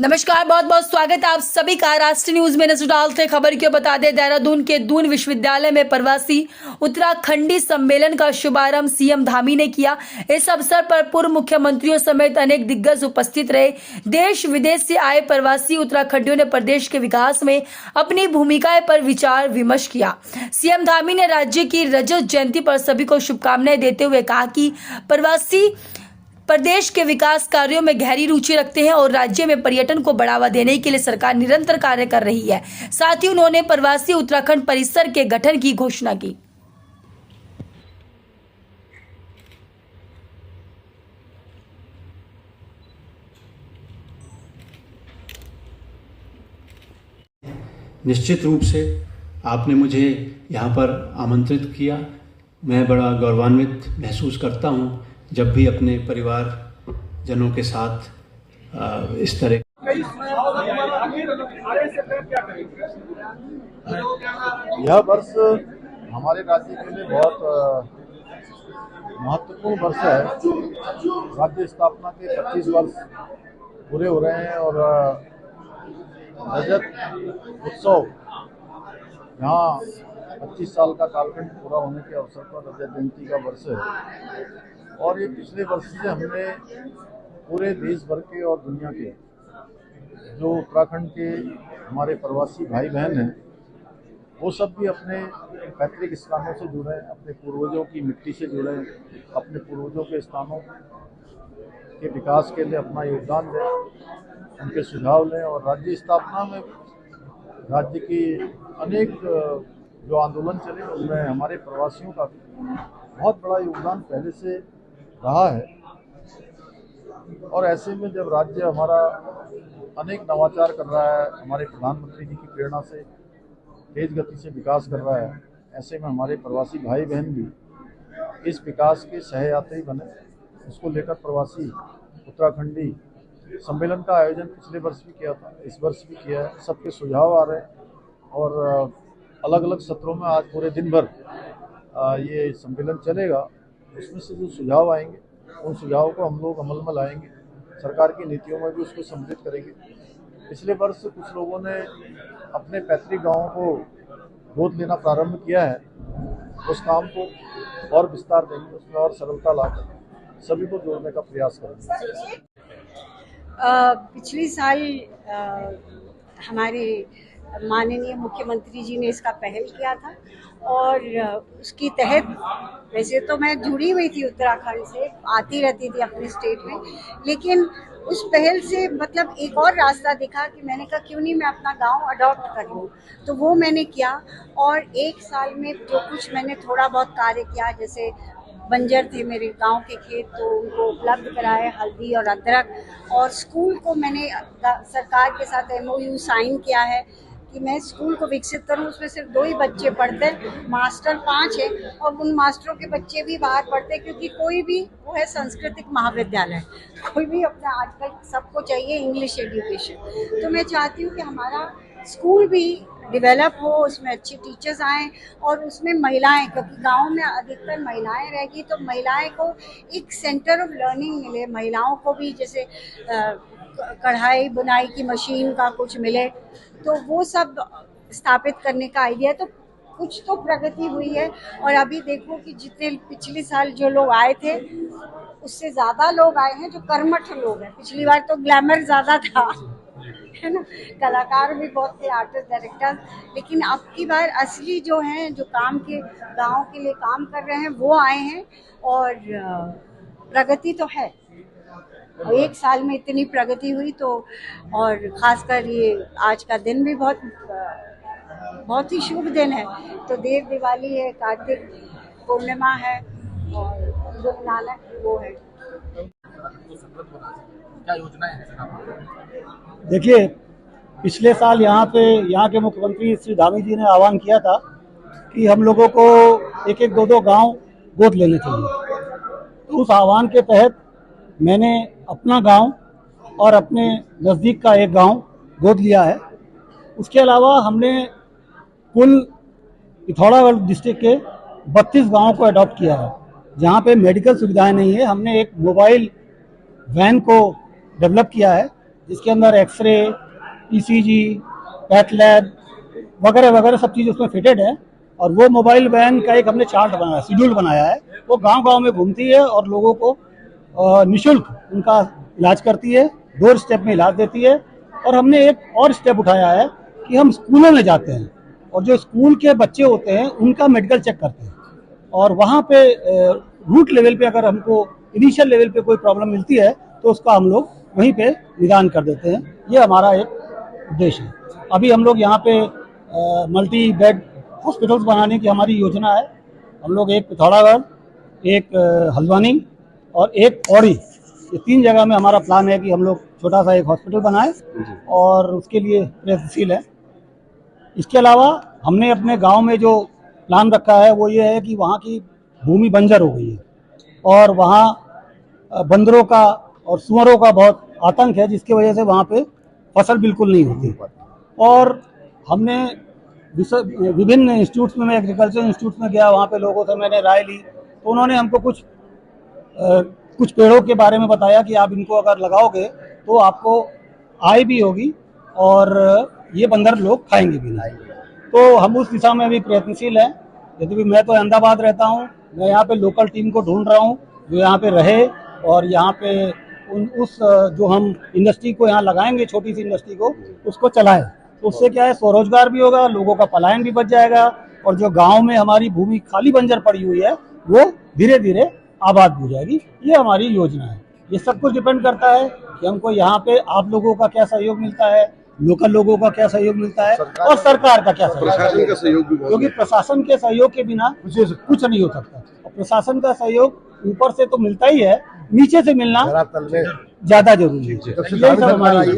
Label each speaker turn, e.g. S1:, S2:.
S1: नमस्कार, बहुत बहुत स्वागत है आप सभी का। राष्ट्रीय न्यूज में नजर डालते खबर क्यों बता दें, देहरादून के दून विश्वविद्यालय में प्रवासी उत्तराखंडी सम्मेलन का शुभारंभ सीएम धामी ने किया। इस अवसर पर पूर्व मुख्यमंत्रियों समेत अनेक दिग्गज उपस्थित रहे। देश विदेश से आए प्रवासी उत्तराखंडियों ने प्रदेश के विकास में अपनी भूमिकाएं पर विचार विमर्श किया। सीएम धामी ने राज्य की रजत जयंती पर सभी को शुभकामनाएं देते हुए कहा कि प्रवासी प्रदेश के विकास कार्यों में गहरी रुचि रखते हैं और राज्य में पर्यटन को बढ़ावा देने के लिए सरकार निरंतर कार्य कर रही है। साथ ही उन्होंने प्रवासी उत्तराखंड परिसर के गठन की घोषणा की।
S2: निश्चित रूप से आपने मुझे यहाँ पर आमंत्रित किया। मैं बड़ा गौरवान्वित महसूस करता हूँ जब भी अपने परिवार जनों के साथ इस तरह
S3: यह वर्ष हमारे राज्य के लिए बहुत महत्वपूर्ण वर्ष है। राज्य स्थापना के 25 वर्ष पूरे हो रहे हैं और रजत उत्सव यहाँ 25 साल का कालखंड पूरा होने के अवसर पर रजत जयंती का वर्ष है। और ये पिछले वर्ष से हमने पूरे देश भर के और दुनिया के जो उत्तराखंड के हमारे प्रवासी भाई बहन हैं वो सब भी अपने पैतृक स्थानों से जुड़े, अपने पूर्वजों की मिट्टी से जुड़े, अपने पूर्वजों के स्थानों के विकास के लिए अपना योगदान दें, उनके सुझाव लें। और राज्य स्थापना में राज्य की अनेक जो आंदोलन चले उनमें हमारे प्रवासियों का बहुत बड़ा योगदान पहले से रहा है। और ऐसे में जब राज्य हमारा अनेक नवाचार कर रहा है, हमारे प्रधानमंत्री जी की प्रेरणा से तेज गति से विकास कर रहा है, ऐसे में हमारे प्रवासी भाई बहन भी इस विकास के सहयात्री बने। उसको लेकर प्रवासी उत्तराखंडी सम्मेलन का आयोजन पिछले वर्ष भी किया था, इस वर्ष भी किया है। सबके सुझाव आ रहे हैं और अलग अलग सत्रों में आज पूरे दिन भर ये सम्मेलन चलेगा। उसमें से जो सुझाव आएंगे उन सुझावों को हम लोग अमल में लाएंगे, सरकार की नीतियों में भी उसको सम्मिलित करेंगे। पिछले वर्ष कुछ लोगों ने अपने पैतृक गांवों को गोद लेना प्रारंभ किया है, उस काम को और विस्तार देंगे, उसमें और सरलता लाकर सभी को जोड़ने का प्रयास करेंगे।
S4: पिछले साल हमारे माननीय मुख्यमंत्री जी ने इसका पहल किया था और उसके तहत वैसे तो मैं जुड़ी हुई थी उत्तराखंड से, आती रहती थी अपने स्टेट में, लेकिन उस पहल से मतलब एक और रास्ता दिखा कि मैंने कहा क्यों नहीं मैं अपना गांव अडॉप्ट कर लूँ। तो वो मैंने किया और एक साल में जो कुछ मैंने थोड़ा बहुत कार्य किया, जैसे बंजर थे मेरे गांव के खेत तो उनको उपलब्ध कराए हल्दी और अदरक, और स्कूल को मैंने सरकार के साथ MOU साइन किया है कि मैं स्कूल को विकसित करूं। उसमें सिर्फ 2 ही बच्चे पढ़ते हैं, मास्टर 5 हैं और उन मास्टरों के बच्चे भी बाहर पढ़ते हैं क्योंकि कोई भी वो है सांस्कृतिक महाविद्यालय, कोई भी अपना आजकल सबको चाहिए इंग्लिश एजुकेशन। तो मैं चाहती हूँ कि हमारा स्कूल भी डेवलप हो, उसमें अच्छे टीचर्स आएँ और उसमें महिलाएं, क्योंकि गांव में अधिकतर महिलाएं रहेगी तो महिलाएं को एक सेंटर ऑफ लर्निंग मिले, महिलाओं को भी जैसे कढ़ाई बुनाई की मशीन का कुछ मिले, तो वो सब स्थापित करने का आइडिया। तो कुछ तो प्रगति हुई है और अभी देखो कि जितने पिछले साल जो लोग आए थे उससे ज़्यादा लोग आए हैं जो कर्मठ लोग हैं। पिछली बार तो ग्लैमर ज़्यादा था, है ना, कलाकार भी बहुत थे, आर्टिस्ट डायरेक्टर, लेकिन अब की बार असली जो हैं जो काम के गांव के लिए काम कर रहे हैं वो आए हैं और प्रगति तो है। और एक साल में इतनी प्रगति हुई तो, और ख़ासकर ये आज का दिन भी बहुत ही शुभ दिन है। तो देव दिवाली है, कार्तिक पूर्णिमा है और गुरु नानक वो है।
S5: क्या योजनाएं हैं?
S6: देखिए, पिछले साल यहाँ के मुख्यमंत्री श्री धामी जी ने आह्वान किया था कि हम लोगों को एक 2 गांव गोद लेने चाहिए। तो उस आह्वान के तहत मैंने अपना गांव और अपने नज़दीक का एक गांव गोद लिया है। उसके अलावा हमने कुल पिथौरागढ़ डिस्ट्रिक्ट के 32 गांवों को अडॉप्ट किया है जहां पे मेडिकल सुविधाएं नहीं है। हमने एक मोबाइल वैन को डेवलप किया है जिसके अंदर एक्सरे, ईसीजी, पैथ लैब वगैरह वगैरह सब चीज़ उसमें फिटेड है। और वो मोबाइल वैन का एक हमने चार्ट बनाया, शेड्यूल बनाया है। वो गांव-गांव में घूमती है और लोगों को निःशुल्क उनका इलाज करती है, डोर स्टेप में इलाज देती है। और हमने एक और स्टेप उठाया है कि हम स्कूलों में जाते हैं और जो स्कूल के बच्चे होते हैं उनका मेडिकल चेक करते हैं। और वहाँ पे रूट लेवल पे अगर हमको इनिशियल लेवल पे कोई प्रॉब्लम मिलती है तो उसका हम लोग वहीं पे निदान कर देते हैं। ये हमारा एक उद्देश्य है। अभी हम लोग यहाँ पे मल्टी बेड हॉस्पिटल्स बनाने की हमारी योजना है। हम लोग एक पिथौरागढ़, एक हल्द्वानी और एक पौड़ी, ये 3 जगह में हमारा प्लान है कि हम लोग छोटा सा एक हॉस्पिटल बनाएं और उसके लिए प्रयत्नशील है। इसके अलावा हमने अपने गांव में जो प्लान रखा है वो ये है कि वहाँ की भूमि बंजर हो गई है और वहाँ बंदरों का और सुअरों का बहुत आतंक है, जिसकी वजह से वहाँ पे फसल बिल्कुल नहीं होती। और हमने विभिन्न इंस्टीट्यूट्स में, मैं एग्रीकल्चर इंस्टीट्यूट में गया, वहाँ पे लोगों से मैंने राय ली तो उन्होंने हमको कुछ पेड़ों के बारे में बताया कि आप इनको अगर लगाओगे तो आपको आय भी होगी और ये बंदर लोग खाएंगे भी नहीं। तो हम उस दिशा में भी प्रयत्नशील हैं। यद्यपि मैं तो अहमदाबाद रहता हूँ, मैं यहाँ पे लोकल टीम को ढूंढ रहा हूँ जो यहाँ पे रहे और यहाँ पे जो हम इंडस्ट्री को यहाँ लगाएंगे, छोटी सी इंडस्ट्री को, उसको चलाएं। तो उससे क्या है, स्वरोजगार भी होगा, लोगों का पलायन भी बच जाएगा और जो गांव में हमारी भूमि खाली बंजर पड़ी हुई है वो धीरे धीरे आबाद हो जाएगी। ये हमारी योजना है। ये सब कुछ डिपेंड करता है कि हमको यहाँ पे आप लोगों का क्या सहयोग मिलता है, लोकल लोगों का क्या सहयोग मिलता है और सरकार का क्या सहयोग, क्योंकि प्रशासन के सहयोग के बिना कुछ नहीं हो सकता। और प्रशासन का सहयोग ऊपर से तो मिलता ही है, नीचे से मिलना ज्यादा जरूरी है। यही सब हमारी